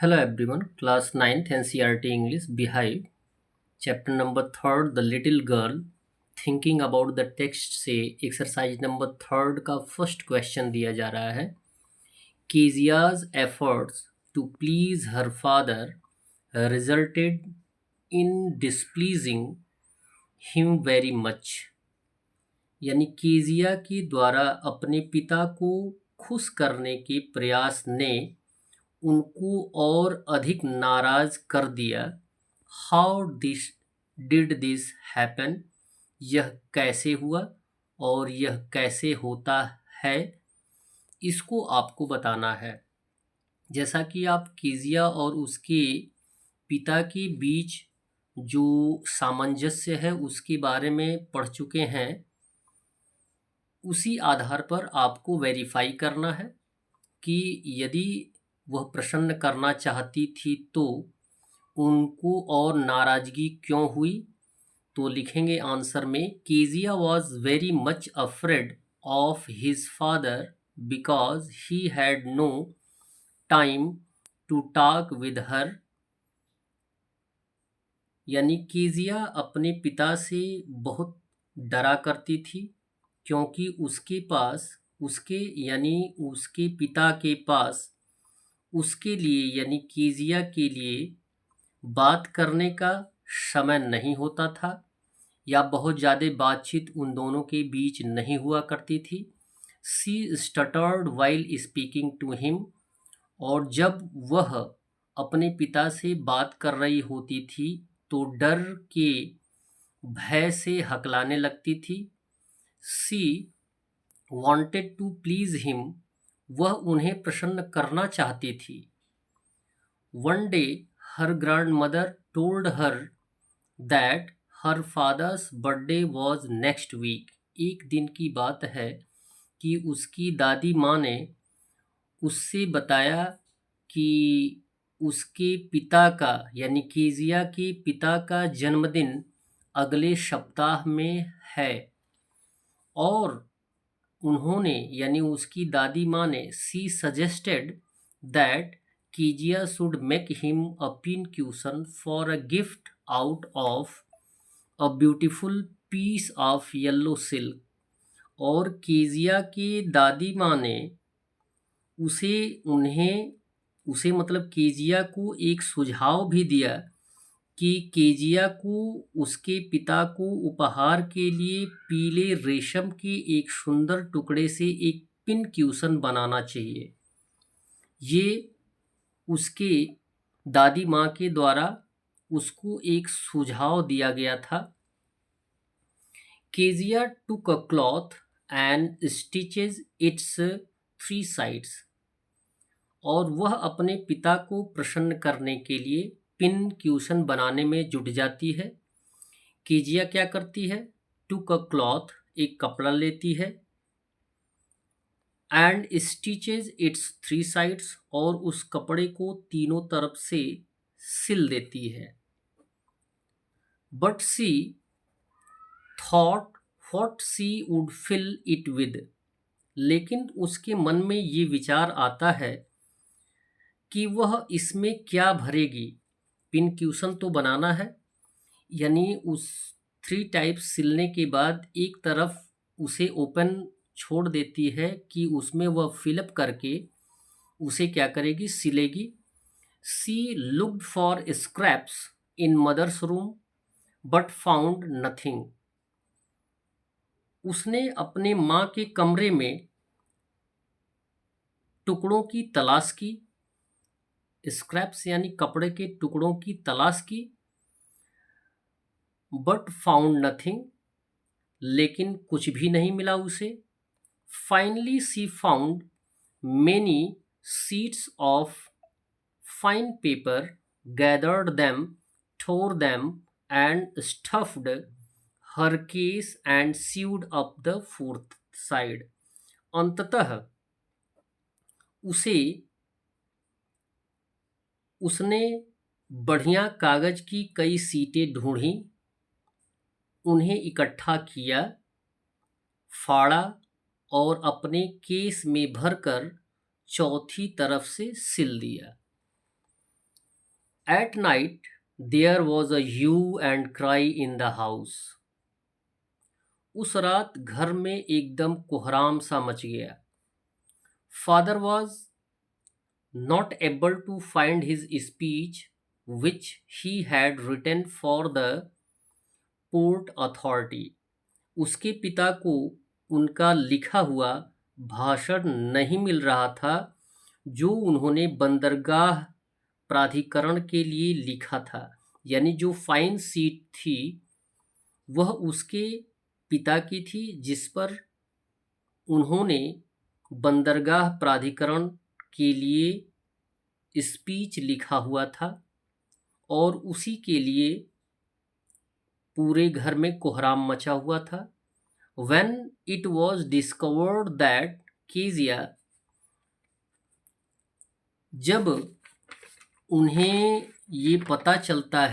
Hello everyone, class 9th NCERT English Behive, chapter number 3rd The Little Girl, thinking about the text से exercise number 3rd का first question दिया जा रहा है। Kezia's efforts to please her father resulted in displeasing him very much, यानी Kezia के द्वारा अपने पिता को खुश करने के प्रयास ने उनको और अधिक नाराज कर दिया। How this did this happen, यह कैसे हुआ और यह कैसे होता है, इसको आपको बताना है। जैसा कि आप कीजिया और उसके पिता के बीच जो सामंजस्य है उसके बारे में पढ़ चुके हैं, उसी आधार पर आपको वेरीफाई करना है कि यदि वह प्रसन्न करना चाहती थी तो उनको और नाराजगी क्यों हुई। तो लिखेंगे आंसर में, Kezia was very much afraid of his father because he had no time to talk with her, यानी कीजिया अपने पिता से बहुत डरा करती थी क्योंकि उसके पिता के पास उसके लिए यानी कीजिया के लिए बात करने का समय नहीं होता था या बहुत ज़्यादा बातचीत उन दोनों के बीच नहीं हुआ करती थी। सी स्टटर्ड वाइल स्पीकिंग टू हिम, और जब वह अपने पिता से बात कर रही होती थी तो डर के भय से हकलाने लगती थी। She wanted to please him, वह उन्हें प्रसन्न करना चाहती थी। One day her grandmother told her that her father's birthday was next week, एक दिन की बात है कि उसकी दादी माँ ने उससे बताया कि उसके पिता का यानी कीजिया के पिता का जन्मदिन अगले सप्ताह में है, और उन्होंने यानी उसकी दादी माँ ने she suggested that Kezia should make him a pin cushion for a gift out of a beautiful piece of yellow silk, और कीजिया की दादी माँ ने उसे उन्हें उसे मतलब कीजिया को एक सुझाव भी दिया कि कीजिया को उसके पिता को उपहार के लिए पीले रेशम के एक सुंदर टुकड़े से एक पिन क्यूशन बनाना चाहिए। ये उसके दादी माँ के द्वारा उसको एक सुझाव दिया गया था। Kezia took a cloth and stitches its three sides, और वह अपने पिता को प्रसन्न करने के लिए पिन क्यूशन बनाने में जुट जाती है। कीजिया क्या करती है, टुक अ क्लॉथ, एक कपड़ा लेती है, and stitches its three sides, और उस कपड़े को तीनों तरफ से सिल देती है। But she thought what she would fill it with, लेकिन उसके मन में ये विचार आता है कि वह इसमें क्या भरेगी। पिन क्यूशन तो बनाना है, यानी उस थ्री टाइप सिलने के बाद एक तरफ उसे ओपन छोड़ देती है कि उसमें वह फिलअप करके उसे क्या करेगी, सिलेगी। She looked for scraps in mothers room but found nothing, उसने अपने माँ के कमरे में टुकड़ों की तलाश की, स्क्रैप्स यानी कपड़े के टुकड़ों की तलाश की, बट फाउंड नथिंग, लेकिन कुछ भी नहीं मिला उसे। Finally she found many sheets of fine paper, gathered them, tore them, and stuffed her case and sewed up the fourth side. अंततः उसने बढ़िया कागज की कई सीटें ढूंढी, उन्हें इकट्ठा किया, फाड़ा और अपने केस में भरकर चौथी तरफ से सिल दिया। At night there was a hue and cry in the house. उस रात घर में एकदम कोहराम सा मच गया. Father was not able to find his speech which he had written for the port authority. उसके पिता को उनका लिखा हुआ भाषण नहीं मिल रहा था जो उन्होंने बंदरगाह प्राधिकरण के लिए लिखा था. यानी जो फाइन सीट थी वह उसके पिता की थी जिस पर उन्होंने बंदरगाह प्राधिकरण के लिए स्पीच लिखा हुआ था और उसी के लिए पूरे घर में कोहराम मचा हुआ था. When it was discovered that Kezia, जब उन्हें यह पता चलता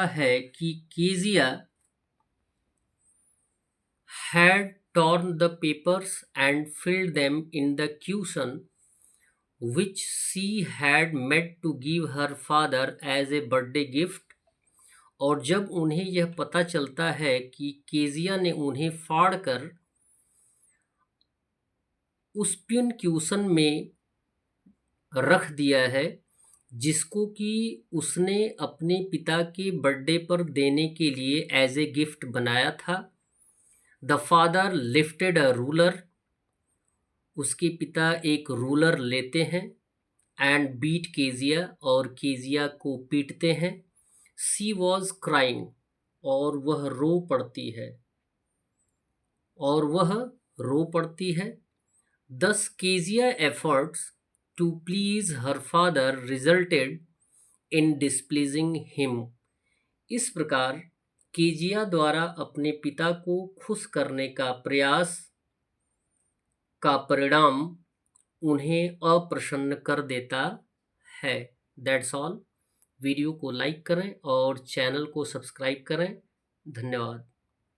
है कि Kezia had torn the papers and filled them in the cushion which she had meant to give her father as a birthday gift. और जब उन्हें यह पता चलता है कि केजिया ने उन्हें फाड़कर उस पिन क्यूशन में रख दिया है जिसको कि उसने अपने पिता के बर्थडे पर देने के लिए एज ए गिफ्ट बनाया था. The father lifted a ruler. उसके पिता एक रूलर लेते हैं एंड बीट केजिया और केजिया को पीटते हैं. She was crying. और वह रो पड़ती है. Thus Kezia efforts to please her father resulted in displeasing him. इस प्रकार केजिया द्वारा अपने पिता को खुश करने का प्रयास का परिणाम उन्हें अप्रसन्न कर देता है. That's all. वीडियो को लाइक करें और चैनल को सब्सक्राइब करें. धन्यवाद.